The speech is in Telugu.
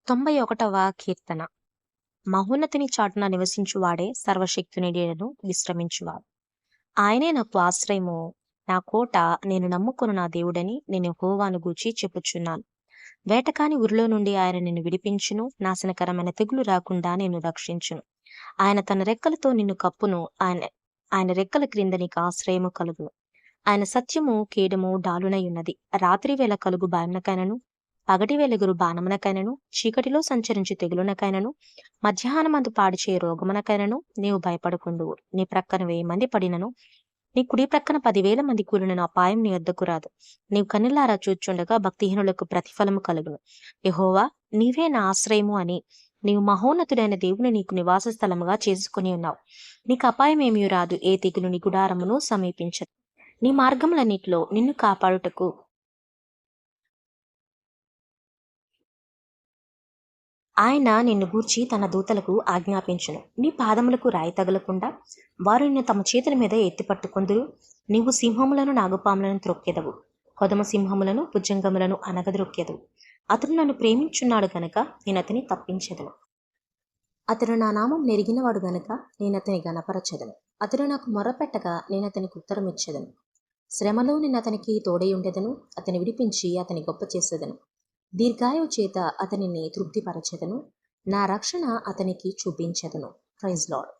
91వ కీర్తన. మహోన్నతుని చాటున నివసించువాడే సర్వశక్తుని నీడను విశ్రమించువాడు. ఆయనే నాకు ఆశ్రయము, నా కోట, నేను నమ్ముకొను నా దేవుడని నేను యెహోవాను గూర్చి చెప్పుచున్నాను. వేటకాని ఉరిలో నుండి ఆయన నిన్ను విడిపించును, నాశనకరమైన తెగులు రాకుండా నిన్ను రక్షించును. ఆయన తన రెక్కలతో నిన్ను కప్పును, ఆయన రెక్కల క్రింద నీకు ఆశ్రయము కలుగును. ఆయన సత్యము కేడము డాలునై ఉన్నది. రాత్రి వేళ కలుగు భయమునకైనను, పగటి వెలుగురు బాణమునకైనను, చీకటిలో సంచరించు తెగులునకైనను, మధ్యాహ్నమందు పాడుచే రోగమునకైనను నీవు భయపడకుందువు. నీ ప్రక్కన 1000 మంది పడినను, నీ కుడి ప్రక్కన 10,000 మంది కూలినను అపాయం నీ వద్దకు రాదు. నీవు కన్నులారా చూచుండగా భక్తిహీనులకు ప్రతిఫలము కలుగును. యెహోవా, నీవే నా ఆశ్రయము అని నీవు మహోన్నతుడైన దేవుని నీకు నివాస స్థలముగా చేసుకుని ఉన్నావు. నీకు అపాయమేమీ రాదు, ఏ తెగులు నీ గుడారమును సమీపించదు. నీ మార్గములన్నిటిలో నిన్ను కాపాడుటకు ఆయన నిన్ను గూర్చి తన దూతలకు ఆజ్ఞాపించును. నీ పాదములకు రాయి తగలకుండా వారు నిన్ను తమ చేతుల మీద ఎత్తిపట్టుకొందురు. నీవు సింహములను నాగుపాములను త్రొక్కెదవు, కొదమ సింహములను భుజంగములను అనగద్రొక్కెదవు. అతడు నన్ను ప్రేమించున్నాడు గనక నేను అతని తప్పించెదను. అతడు నా నామం నెరిగినవాడు గనక నేను అతని గణపరచెదను. అతడు నాకు మొర్రపెట్టగా నేను అతనికి ఉత్తరం ఇచ్చెదను. శ్రమలో నేను అతనికి తోడై ఉండెదను, అతని విడిపించి అతని గొప్ప చేసేదను. దీర్ఘాయువు చేత అతనిని తృప్తిపరచెదను, నా రక్షణ అతనికి చూపించెదను. Praise lord.